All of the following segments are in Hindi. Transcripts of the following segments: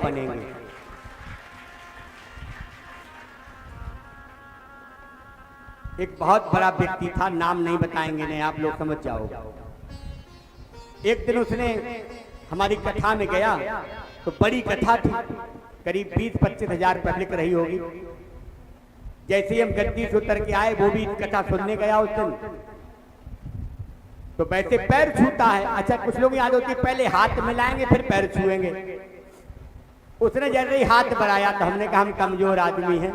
बनेंगे। एक बहुत बड़ा व्यक्ति था, नाम नहीं बताएंगे, नहीं आप लोग समझ जाओ। एक दिन उसने हमारी कथा में गया तो बड़ी कथा थी, करीब 20-25 हजार पब्लिक रही होगी। जैसे ही हम गद्दी से उतर के आए, वो भी कथा सुनने गया उस दिन, तो वैसे पैर छूता है। अच्छा, कुछ लोग याद होती है पहले हाथ मिलाएंगे फिर पैर छुएंगे। उसने जैसे ही हाथ बढ़ाया तो हमने कहा हम कमजोर आदमी हैं,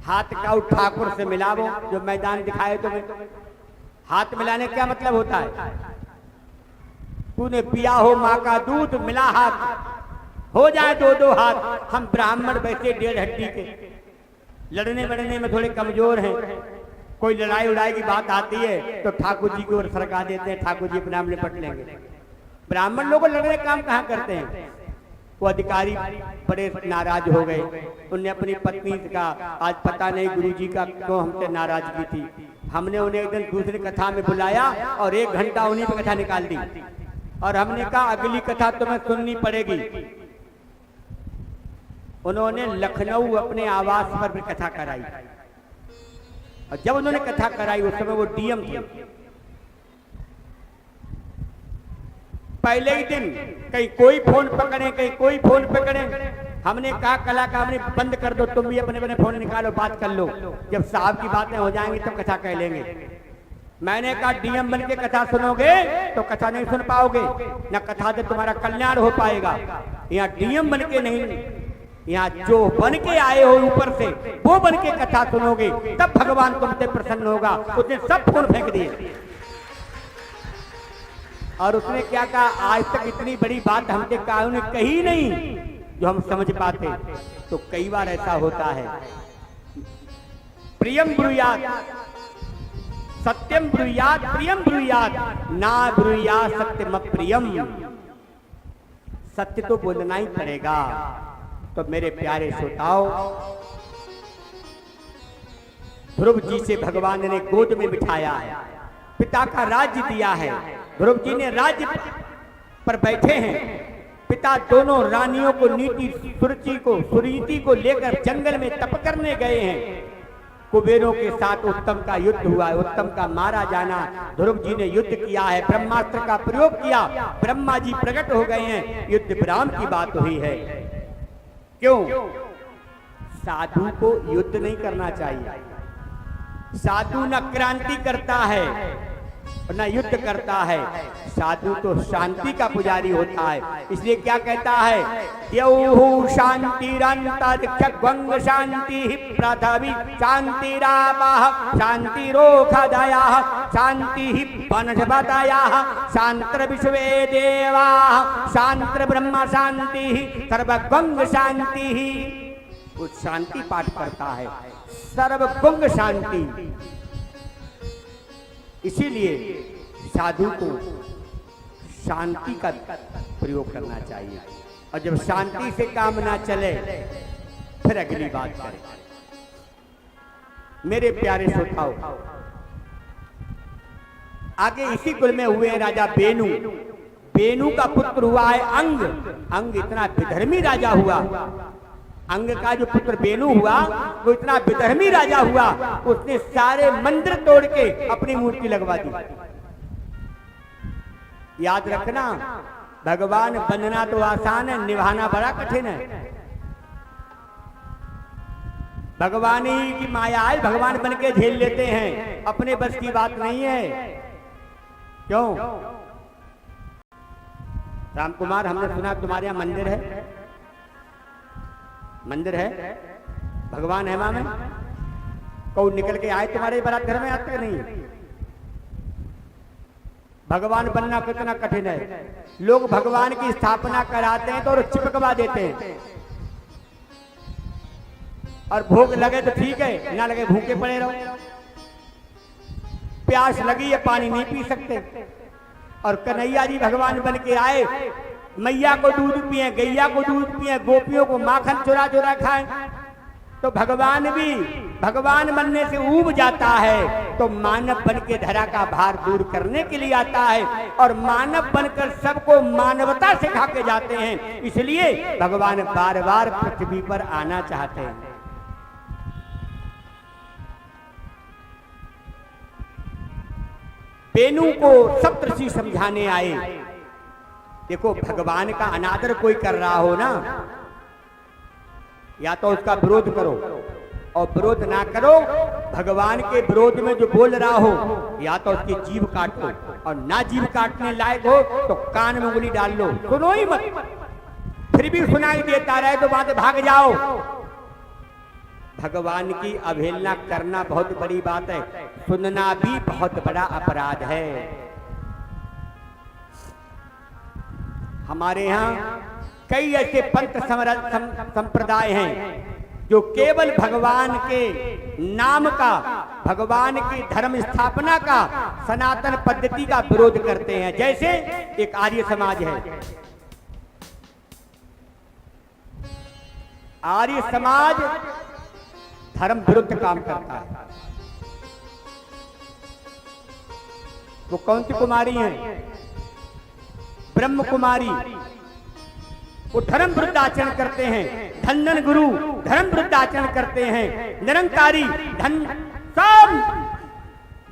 हाथ का उठ ठाकुर से मिलावो, जो मैदान दिखाए तुम्हें। हाथ मिलाने क्या मतलब होता है? तूने पिया हो माँ का दूध, मिला हाथ, हो जाए 2-2 हाथ। हम ब्राह्मण वैसे 1.5 हड्डी के, लड़ने वड़ने में थोड़े कमजोर हैं। कोई लड़ाई उड़ाई की बात आती है तो ठाकुर जी की ओर सरका देते हैं, ठाकुर जी अपने नाम निपट लेंगे। ब्राह्मण लोग लड़ने काम कहाँ करते हैं? वो अधिकारी बड़े नाराज हो गए। उनने अपनी पत्नी का, आज पता नहीं गुरुजी का क्यों हमसे नाराजगी थी, हमने उन्हें एक दिन दूसरी कथा में बुलाया और 1 घंटा उन्हीं पे कथा निकाल दी। और हमने कहा अगली कथा तुम्हें सुननी पड़ेगी। उन्होंने लखनऊ अपने आवास पर भी कथा कराई, और जब उन्होंने कथा कराई उस समय वो डीएम थे। पहले ही दिन कहीं कोई फोन पकड़े, कहीं कोई फोन पकड़े। हमने कहा कलाकार हमने बंद कर दो, तुम भी अपने अपने फोन निकालो, बात कर लो, जब साहब की बातें हो जाएंगी तब कथा कह लेंगे। मैंने कहा डीएम बन के कथा सुनोगे तो कथा नहीं सुन पाओगे, न कथा से तुम्हारा कल्याण हो पाएगा। यहाँ डीएम बन के नहीं, यहाँ जो बन के आए हो ऊपर से वो बन के कथा सुनोगे, तब भगवान तुमसे प्रसन्न होगा। उसने सब फोन फेंक दिए। और उसने क्या कहा, आज तक इतनी बड़ी बात हमसे कानून कही नहीं जो हम समझ पाते। तो कई बार ऐसा होता है। प्रियम ब्रूयात सत्यम ब्रूयात प्रियम ब्रूयात ना ब्रूयात सत्यम प्रियम। सत्य तो बोलना ही पड़ेगा। तो मेरे प्यारे श्रोताओं, ध्रुव जी से भगवान ने गोद में बिठाया है, पिता का राज्य दिया है। ध्रुव जी ने राज्य पर बैठे हैं। पिता दोनों रानियों को सुरीति को लेकर जंगल में तप करने गए हैं। कुबेरों के साथ उत्तम का युद्ध हुआ है, उत्तम का मारा जाना। ध्रुव जी ने युद्ध किया है, ब्रह्मास्त्र का प्रयोग किया, ब्रह्मा जी प्रकट हो गए हैं, युद्ध विराम की बात हुई है। क्यों? साधु को युद्ध नहीं करना चाहिए। साधु न क्रांति करता है और न युद्ध करता है। साधु तो शांति का पुजारी होता है। इसलिए क्या कहता है, यौहु शांतिरंतरिक्षं शांति पृथ्वी शांतिरापः शांतिरोषधयः शांति वनस्पतयः शांति विश्वे देवाः शांति ब्रह्म शांति सर्वगं शांति। वो शांति पाठ करता है, सर्वगं शांति। इसीलिए साधु को शांति का प्रयोग करना चाहिए। और जब शांति से काम ना चले फिर अगली बात करें। मेरे प्यारे श्रोताओं, आगे इसी कुल में हुए राजा बेनु। बेनु का पुत्र हुआ है अंग। अंग इतना विधर्मी राजा हुआ। अंग का जो पुत्र बेनु हुआ वो इतना विधर्मी राजा हुआ, उसने सारे मंदिर तोड़ के अपनी मूर्ति लगवा दी। याद रखना, भगवान बनना तो आसान है, निभाना बड़ा कठिन है। भगवान ही की माया है, भगवान बन के झेल लेते हैं, अपने बस की बात नहीं है। क्यों? राम कुमार, हमने सुना तुम्हारे यहाँ मंदिर है, मंदिर है, भगवान है मां में। कौन निकल के आए तुम्हारे बारात घर में? आज तक नहीं। भगवान बनना कितना कठिन है। लोग भगवान की स्थापना कराते हैं तो और चिपकवा देते हैं, और भोग लगे तो ठीक है, ना लगे भूखे पड़े रहो। प्यास लगी है, पानी नहीं पी सकते। और कन्हैया जी भगवान बन के आए, मैया को दूध पिए, गैया को दूध पिए, गोपियों को माखन चुरा चुरा खाएं। तो भगवान भी भगवान बनने से ऊब जाता है, तो मानव बन के धरा का भार दूर करने के लिए आता है और मानव बनकर सबको मानवता सिखा के जाते हैं। इसलिए भगवान बार बार पृथ्वी पर आना चाहते हैं। बेनू को सप्तऋषि समझाने आए। देखो, भगवान का अनादर कोई कर रहा हो ना, या तो उसका विरोध करो, और विरोध ना करो, भगवान के विरोध में जो बोल रहा हो या तो उसकी जीभ काट लो, और ना जीभ काटने लायक हो तो कान में उंगली डाल लो, सुनो ही मत। फिर भी सुनाई देता रहे तो वहां से भाग जाओ। भगवान की अवहेलना करना बहुत बड़ी बात है, सुनना भी बहुत बड़ा अपराध है। हमारे यहाँ कई ऐसे पंथ संप्रदाय हैं जो केवल भगवान के नाम का, भगवान की धर्म स्थापना का, सनातन पद्धति का विरोध करते हैं। जैसे एक आर्य समाज है। आर्य समाज धर्म विरुद्ध काम करता है। वो कौन सी कुमारी है? ब्रह्म कुमारी। वो धर्म विरुद्ध आचरण करते हैं। धन्धन गुरु धर्म विरुद्ध आचरण करते हैं। निरंकारी धन सब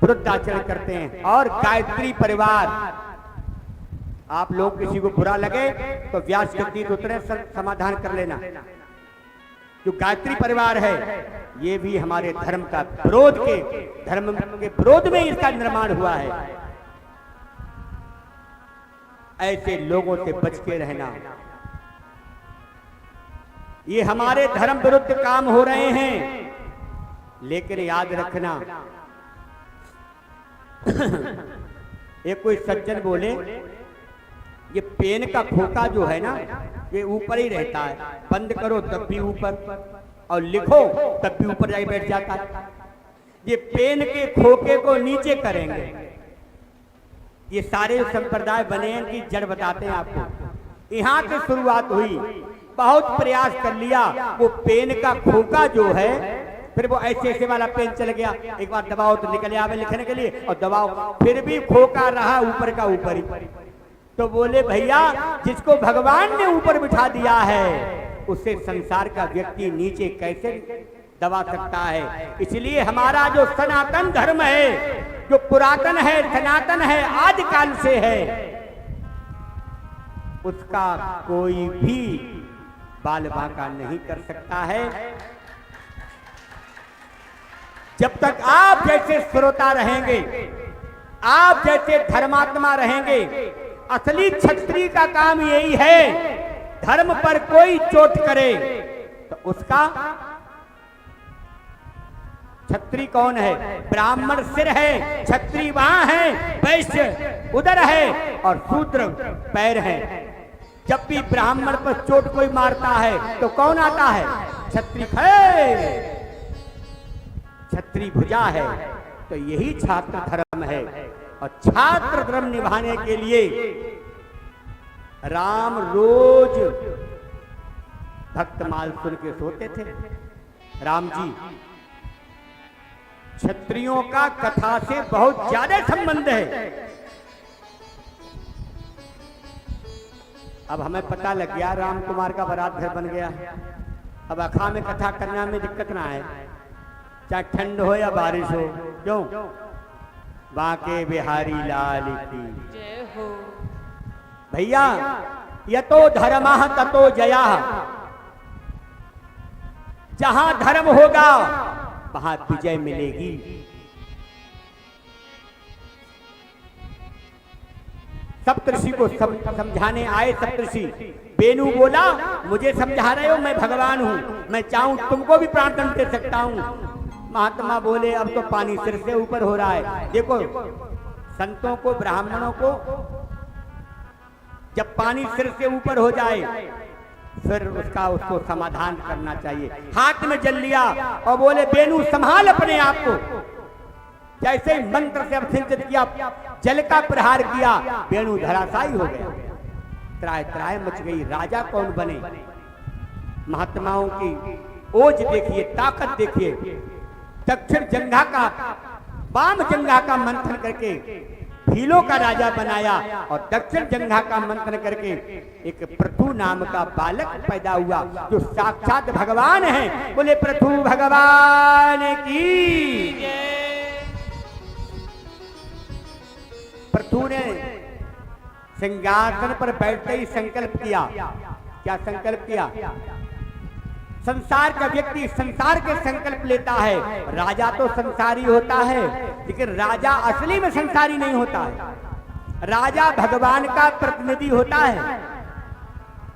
विरुद्ध आचरण करते हैं। और गायत्री परिवार, आप लोग किसी को बुरा लगे तो व्यास गद्दी उतरे, समाधान कर लेना। जो गायत्री परिवार है ये भी हमारे धर्म का विरोध के, धर्म के विरोध में इसका निर्माण हुआ है। ऐसे लोगों से बच के रहना। ये हमारे धर्म विरुद्ध काम हो रहे हैं, लेकिन याद रखना एक कोई सज्जन बोले ये पेन का खोखा जो है ना, ये ऊपर ही रहता है, बंद करो तब भी ऊपर, और लिखो तब भी ऊपर जाके बैठ जाता है। ये पेन के खोखे को नीचे करेंगे। ये सारे संप्रदाय बने हैं कि जड़ बताते हैं आपको। यहाँ से शुरुआत हुई, बहुत प्रयास कर लिया, वो पेन का खोखा जो है, फिर वो ऐसे ऐसे वाला पेन चल गया, एक बार दबाओ तो निकल आवे लिखने के लिए, और दबाओ फिर भी खोखा रहा ऊपर का ऊपर ही। तो बोले भैया, जिसको भगवान ने ऊपर बिठा दिया है उससे संसार का व्यक्ति नीचे कैसे दबा सकता है। इसलिए हमारा जो सनातन धर्म है, जो पुरातन है, सनातन है, आदिकाल से है, उसका कोई भी बाल बांका नहीं कर सकता है। जब तक आप जैसे श्रोता रहेंगे, आप जैसे धर्मात्मा रहेंगे, असली क्षत्रिय का काम यही है, धर्म पर कोई चोट करे तो उसका, क्षत्रिय कौन है? ब्राह्मण सिर है, क्षत्रिय वहां है, वैश्य उधर है, और शूद्र पैर है। जब भी ब्राह्मण पर चोट कोई मारता है तो कौन आता है? क्षत्रिय है, क्षत्रिय भुजा है। तो यही छात्र धर्म है। और छात्र धर्म निभाने के लिए राम रोज भक्तमाल सुन के सोते थे। राम जी, क्षत्रियों का कथा से बहुत ज्यादा संबंध है। अब हमें पता लग गया राम कुमार का बारात घर बन गया। अब अखा में कथा करना में दिक्कत ना है, चाहे ठंड हो या बारिश हो। क्यों? बांके बिहारी लाल की जय हो। भैया, यतो धर्मः ततो जयः। जहां धर्म होगा वहां विजय मिलेगी। सप्तऋषि को समझाने आए सप्तऋषि। बेनू बोला, मुझे समझा रहे हो, मैं भगवान हूं, मैं चाहूं तुमको भी प्राण दंड दे सकता हूं। महात्मा बोले, अब तो पानी सिर से ऊपर हो रहा है। देखो, संतों को, ब्राह्मणों को जब पानी सिर से ऊपर हो जाए फिर उसको समाधान करना चाहिए। हाथ में जल लिया और बोले, बेनू संभाल अपने आप को। जैसे मंत्र से अभिषेक किया, जल का प्रहार किया, बेनू धराशायी हो गया। त्राय त्राय मच गई। राजा कौन बने? महात्माओं की ओज देखिए, ताकत देखिए। दक्षिण जंघा का, वाम जंघा का मंथन करके भीलों का राजा बनाया और दक्षिण जंघा का मंथन करके एक पृथु नाम का बालक पैदा हुआ जो साक्षात भगवान है। बोले पृथु भगवान की। पृथु ने सिंहासन पर बैठते ही संकल्प किया। क्या संकल्प किया? संसार का व्यक्ति संसार के संकल्प लेता है। राजा तो संसारी होता है, लेकिन राजा असली में संसारी नहीं होता है। राजा भगवान का प्रतिनिधि होता है।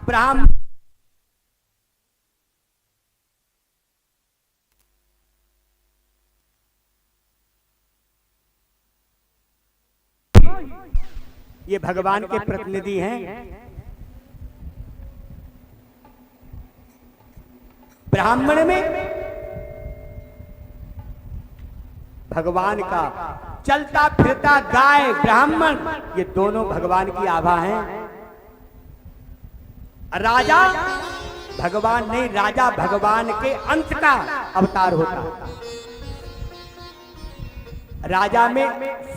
ब्राह्मण ये भगवान के प्रतिनिधि हैं। ब्राह्मण में भगवान का चलता फिरता गाय, ब्राह्मण, ये दोनों भगवान की आभा हैं। राजा भगवान नहीं, राजा भगवान के अंश का अवतार होता है। राजा में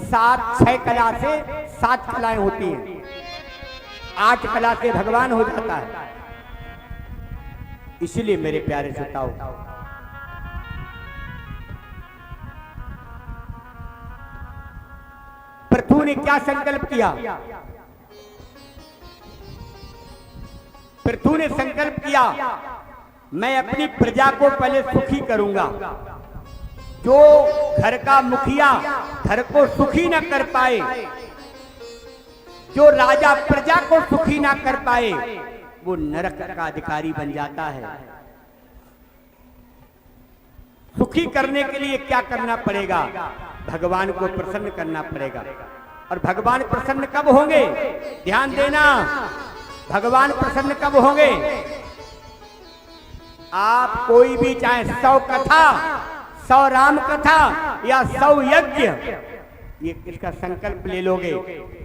6 कला से 7 कलाएं होती हैं। 8 कला से भगवान हो जाता है। इसलिए मेरे प्यारे श्रोताओं, पृथु ने क्या संकल्प किया? पृथु ने संकल्प किया, मैं अपनी प्रजा को पहले सुखी करूंगा। जो घर का मुखिया घर को सुखी न कर पाए, जो राजा प्रजा को सुखी ना कर पाए, वो नरक का अधिकारी बन जाता है। सुखी करने के लिए क्या करना पड़ेगा? भगवान को प्रसन्न करना पड़ेगा। और भगवान प्रसन्न कब होंगे? ध्यान देना, भगवान प्रसन्न कब होंगे? आप कोई भी, चाहे 100 कथा, 100 राम कथा या 100 यज्ञ, ये इसका संकल्प ले लोगे,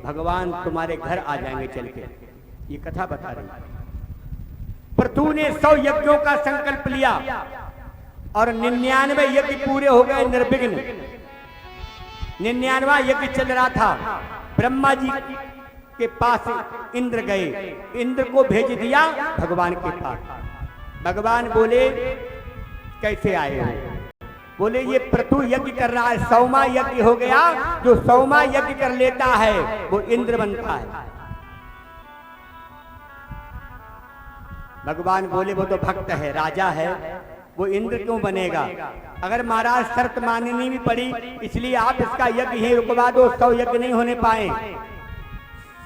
भगवान तुम्हारे घर आ जाएंगे चल के। ये कथा बता रही। पृथु ने 100 यज्ञों का संकल्प लिया और 99 यज्ञ पूरे हो गए निर्विघ्न। 99वां यज्ञ चल रहा था। ब्रह्मा जी के पास इंद्र गए, इंद्र को भेज दिया भगवान के पास। भगवान बोले कैसे आए हो? बोले ये पृथु यज्ञ कर रहा है, 100वां यज्ञ हो गया। जो 100वां यज्ञ कर लेता है वो इंद्र बनता है। भगवान बोले वो तो भक्त है, राजा है, वो इंद्र क्यों बनेगा? अगर महाराज शर्त माननी भी पड़ी, इसलिए आप इसका यज्ञ ही रुकवा दो, 100 यज्ञ नहीं होने पाए।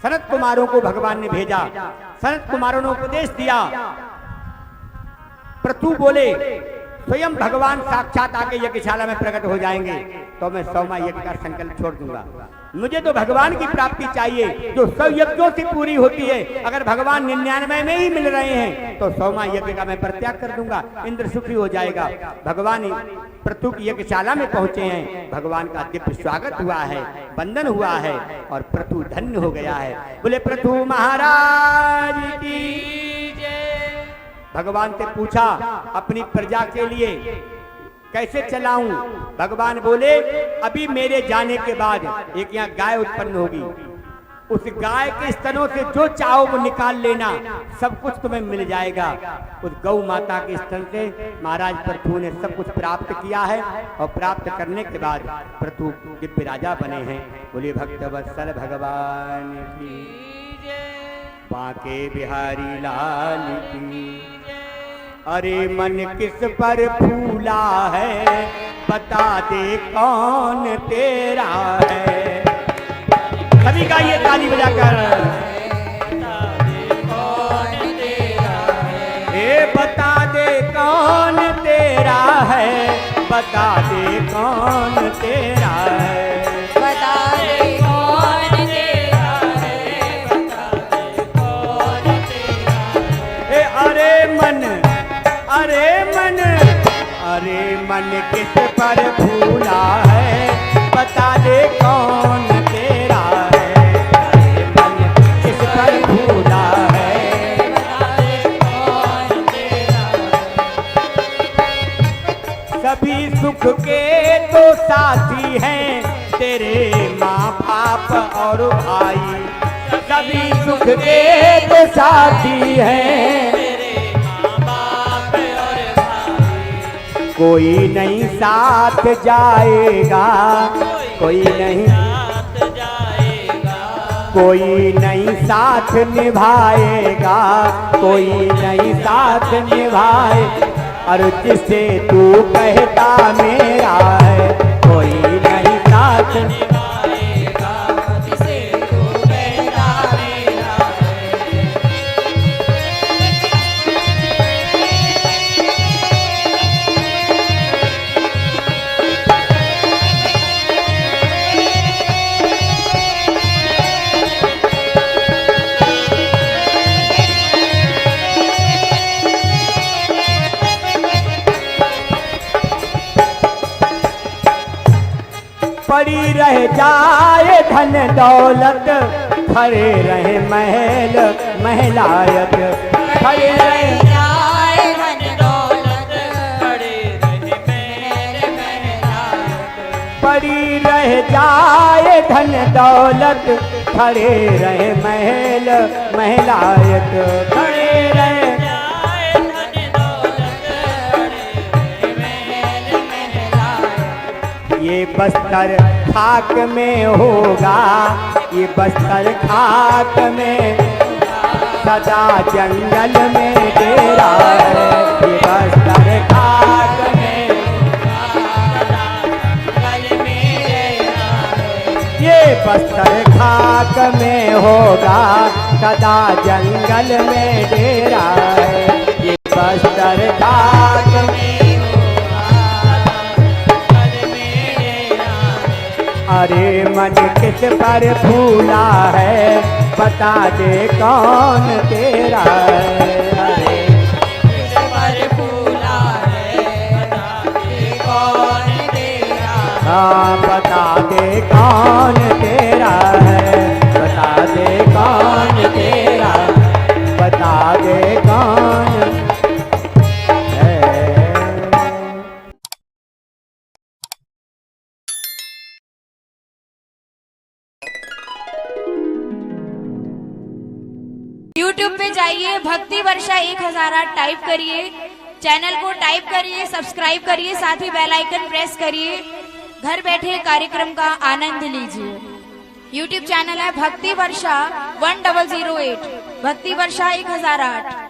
सनत कुमारों को भगवान ने भेजा, सनत कुमारों ने उपदेश दिया। पृथु बोले स्वयं भगवान साक्षात आके यज्ञशाला में प्रकट हो जाएंगे तो मैं 100वां यज्ञ का संकल्प छोड़ दूंगा। मुझे तो भगवान की प्राप्ति चाहिए जो 100 यज्ञों से पूरी होती है। अगर भगवान 99 में ही मिल रहे हैं तो 100वां यज्ञ का मैं परित्याग कर दूंगा, इंद्र सुखी हो जाएगा। भगवान पृथु की यज्ञशाला में पहुंचे हैं, भगवान का दिव्य स्वागत हुआ है, वंदन हुआ है और पृथु धन्य हो गया है। बोले पृथु महाराज की जय। भगवान से पूछा अपनी प्रजा के लिए कैसे चलाऊं? भगवान बोले अभी मेरे जाने के बाद एक यहाँ गाय उत्पन्न होगी, उस गाय के स्तनों से जो चाहो वो निकाल लेना, सब कुछ तुम्हें मिल जाएगा। उस गौ माता के स्तन से महाराज पृथु ने सब कुछ प्राप्त किया है और प्राप्त करने के बाद पृथु दिव्य राजा बने हैं। बोलिए भक्त वत्सल भगवान की, बांके बिहारी लाल की। अरे मन किस पर फूला है, बता दे कौन तेरा है। सभी का ये ताली बजाकर, बता दे कौन तेरा है, बता दे कौन तेरा है, बता दे कौन तेरा है, बता दे कौन तेरा है। अरे मन, अरे मन, अरे मन किस पर फूला है, बता दे कौन तेरा है। अरे मन किस पर फूला है, बता दे कौन तेरा है। सभी सुख के तो साथी हैं तेरे माँ बाप और भाई। सभी सुख के तो साथी हैं तेरे माँ बाप और भाई। कोई नहीं साथ जाएगा, कोई नहीं साथ जाएगा, कोई नहीं साथ निभाएगा, कोई नहीं साथ निभाए। और जिसे तू कहता मेरा है कोई नहीं साथ निभाएगा, जिसे तू कहता मेरा है। पड़ी रह जाए धन दौलत, खड़े रहे महल महलायत। खड़े रहे जाए धन दौलत, खड़े रहे महल महलायत। पड़ी रह जाए धन दौलत, खड़े रहे महल महलायत। खड़े रहे जाए धन दौलत, खड़े रहे महल महलायत। ये बस्तर खाक में होगा, ये बस्तर खाक में, सदा जंगल में डेरा है। ये बस्तर खाक में, जंगल में डेरा है। ये बस्तर खाक में होगा, सदा जंगल में डेरा है। ये बस्तर खाक में। अरे मन किस पर फूला है बता दे कौन तेरा है। अरे किस पर फूला है बता दे कौन तेरा। हाँ बता दे कौन तेरा है, बता दे कौन तेरा, बता दे कौन है। YouTube पे जाइए, भक्ति वर्षा 1008 टाइप करिए, चैनल को टाइप करिए, सब्सक्राइब करिए, साथ ही बेल आइकन प्रेस करिए। घर बैठे कार्यक्रम का आनंद लीजिए। YouTube चैनल है भक्ति वर्षा 1008, भक्ति वर्षा 1008।